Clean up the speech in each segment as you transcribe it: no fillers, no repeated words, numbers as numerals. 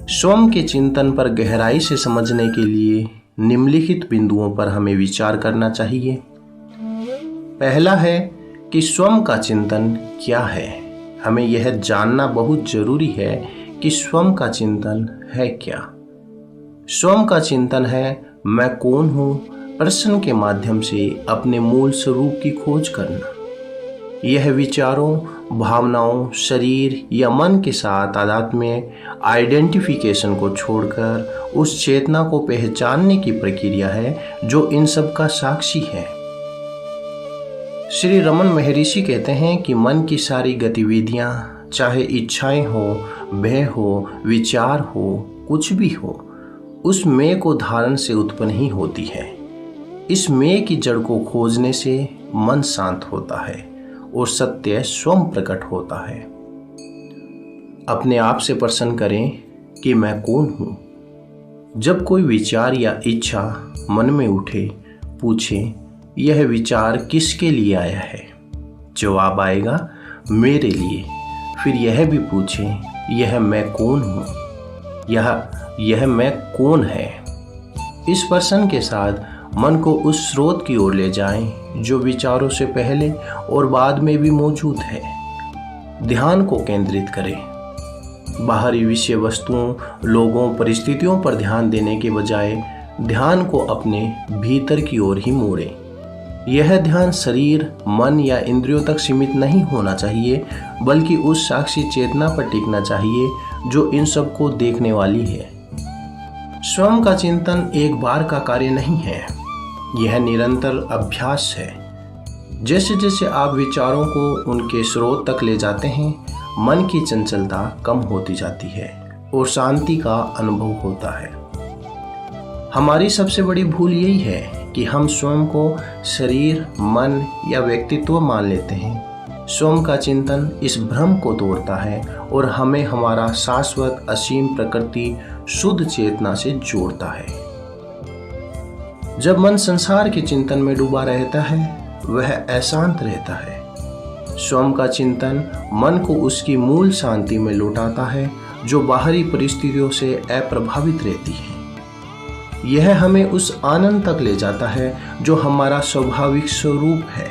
स्वयं के चिंतन पर गहराई से समझने के लिए निम्नलिखित बिंदुओं पर हमें विचार करना चाहिए। पहला है कि स्वयं का चिंतन क्या है। हमें यह जानना बहुत जरूरी है कि स्वयं का चिंतन है क्या। स्वयं का चिंतन है मैं कौन हूँ प्रश्न के माध्यम से अपने मूल स्वरूप की खोज करना। यह विचारों, भावनाओं, शरीर या मन के साथ आध्यात्म में आइडेंटिफिकेशन को छोड़कर उस चेतना को पहचानने की प्रक्रिया है जो इन सब का साक्षी है। श्री रमन महर्षि कहते हैं कि मन की सारी गतिविधियां, चाहे इच्छाएं हो, भय हो, विचार हो, कुछ भी हो, उस मैं को धारण से उत्पन्न ही होती है। इस मैं की जड़ को खोजने से मन शांत होता है और सत्य स्वयं प्रकट होता है। अपने आप से प्रश्न करें कि मैं कौन हूँ। जब कोई विचार या इच्छा मन में उठे, पूछें यह विचार किसके लिए आया है। जवाब आएगा मेरे लिए। फिर यह भी पूछें यह मैं कौन हूँ, यह मैं कौन है। इस प्रश्न के साथ मन को उस स्रोत की ओर ले जाएं जो विचारों से पहले और बाद में भी मौजूद है। ध्यान को केंद्रित करें। बाहरी विषय वस्तुओं, लोगों, परिस्थितियों पर ध्यान देने के बजाय ध्यान को अपने भीतर की ओर ही मोड़ें। यह ध्यान शरीर, मन या इंद्रियों तक सीमित नहीं होना चाहिए, बल्कि उस साक्षी चेतना पर टिकना चाहिए जो इन सब को देखने वाली है। स्वयं का चिंतन एक बार का कार्य नहीं है, यह निरंतर अभ्यास है। जैसे जैसे आप विचारों को उनके स्रोत तक ले जाते हैं, मन की चंचलता कम होती जाती है और शांति का अनुभव होता है। हमारी सबसे बड़ी भूल यही है कि हम स्वयं को शरीर, मन या व्यक्तित्व मान लेते हैं। स्वयं का चिंतन इस भ्रम को तोड़ता है और हमें हमारा शाश्वत असीम प्रकृति शुद्ध चेतना से जोड़ता है। जब मन संसार के चिंतन में डूबा रहता है, वह अशांत रहता है। स्वयं का चिंतन मन को उसकी मूल शांति में लौटाता है, जो बाहरी परिस्थितियों से अप्रभावित रहती है। यह हमें उस आनंद तक ले जाता है जो हमारा स्वाभाविक स्वरूप है।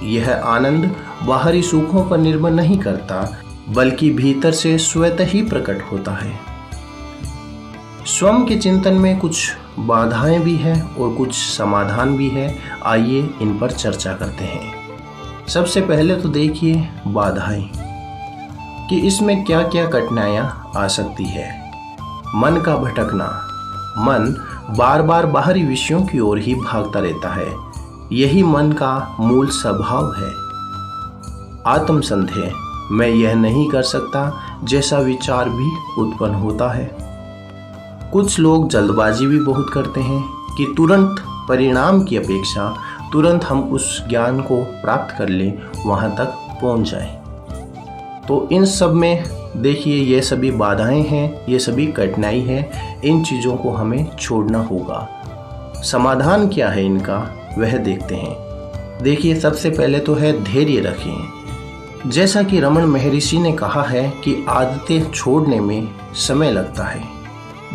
यह आनंद बाहरी सुखों पर निर्भर नहीं करता, बल्कि भीतर से स्वतः ही प्रकट होता है। स्वयं के चिंतन में कुछ बाधाएं भी हैं और कुछ समाधान भी है। आइए इन पर चर्चा करते हैं। सबसे पहले तो देखिए बाधाएं कि इसमें क्या क्या कठिनाइयां आ सकती है। मन का भटकना। मन बार बार बाहरी विषयों की ओर ही भागता रहता है। यही मन का मूल स्वभाव है। आत्मसंदेह, मैं यह नहीं कर सकता, जैसा विचार भी उत्पन्न होता है। कुछ लोग जल्दबाजी भी बहुत करते हैं कि तुरंत परिणाम की अपेक्षा तुरंत हम उस ज्ञान को प्राप्त कर लें, वहां तक पहुंच जाएं। तो इन सब में देखिए ये सभी बाधाएं हैं, ये सभी कठिनाई है। इन चीज़ों को हमें छोड़ना होगा। समाधान क्या है इनका, वह देखते हैं। देखिए सबसे पहले तो है धैर्य रखें। जैसा कि रमन महर्षि ने कहा है कि आदतें छोड़ने में समय लगता है,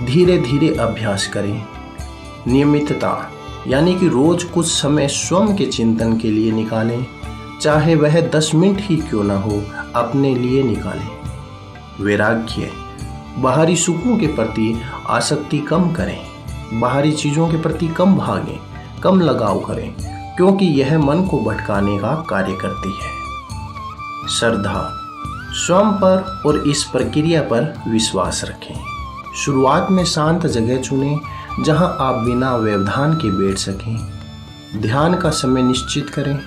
धीरे धीरे अभ्यास करें। नियमितता यानी कि रोज कुछ समय स्वयं के चिंतन के लिए निकालें, चाहे वह 10 मिनट ही क्यों ना हो, अपने लिए निकालें। वैराग्य, बाहरी सुखों के प्रति आसक्ति कम करें। बाहरी चीज़ों के प्रति कम भागें, कम लगाव करें, क्योंकि यह मन को भटकाने का कार्य करती है। श्रद्धा, स्वयं पर और इस प्रक्रिया पर विश्वास रखें। शुरुआत में शांत जगह चुनें जहां आप बिना व्यवधान के बैठ सकें। ध्यान का समय निश्चित करें।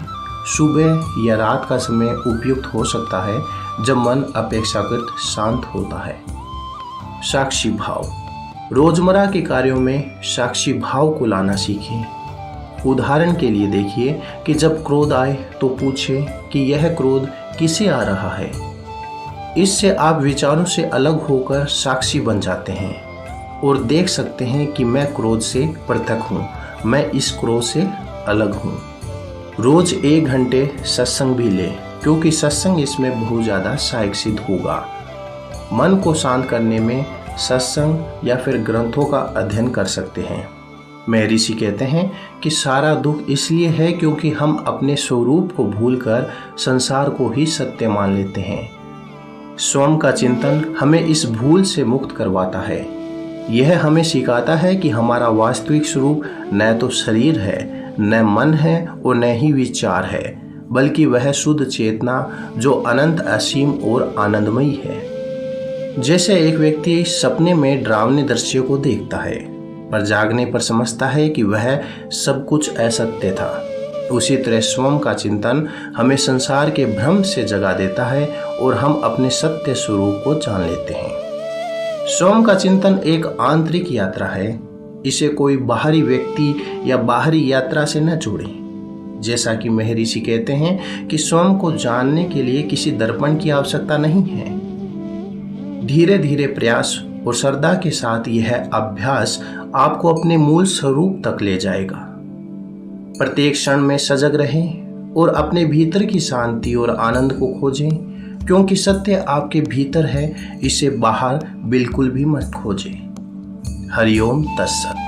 सुबह या रात का समय उपयुक्त हो सकता है जब मन अपेक्षाकृत शांत होता है। साक्षी भाव, रोजमर्रा के कार्यों में साक्षी भाव को लाना सीखें। उदाहरण के लिए देखिए कि जब क्रोध आए तो पूछें कि यह क्रोध किसे आ रहा है। इससे आप विचारों से अलग होकर साक्षी बन जाते हैं और देख सकते हैं कि मैं क्रोध से पृथक हूँ, मैं इस क्रोध से अलग हूँ। रोज 1 घंटे सत्संग भी लें। क्योंकि सत्संग इसमें बहुत ज़्यादा सहायक सिद्ध होगा। मन को शांत करने में सत्संग या फिर ग्रंथों का अध्ययन कर सकते हैं। महर्षि कहते हैं कि सारा दुख इसलिए है क्योंकि हम अपने स्वरूप को भूलकर संसार को ही सत्य मान लेते हैं। स्वयं का चिंतन हमें इस भूल से मुक्त करवाता है। यह हमें सिखाता है कि हमारा वास्तविक स्वरूप न तो शरीर है, न मन है और न ही विचार है, बल्कि वह शुद्ध चेतना जो अनंत, असीम और आनंदमयी है। जैसे एक व्यक्ति सपने में डरावने दृश्य को देखता है पर जागने पर समझता है कि वह सब कुछ असत्य था, उसी तरह स्वयं का चिंतन हमें संसार के भ्रम से जगा देता है और हम अपने सत्य स्वरूप को जान लेते हैं। स्वयं का चिंतन एक आंतरिक यात्रा है। इसे कोई बाहरी व्यक्ति या बाहरी यात्रा से न जोड़ें। जैसा कि महर्षि कहते हैं कि स्वयं को जानने के लिए किसी दर्पण की आवश्यकता नहीं है। धीरे धीरे प्रयास और श्रद्धा के साथ यह अभ्यास आपको अपने मूल स्वरूप तक ले जाएगा। प्रत्येक क्षण में सजग रहें और अपने भीतर की शांति और आनंद को खोजें, क्योंकि सत्य आपके भीतर है, इसे बाहर बिल्कुल भी मत खोजें। हरिओम तत्सत।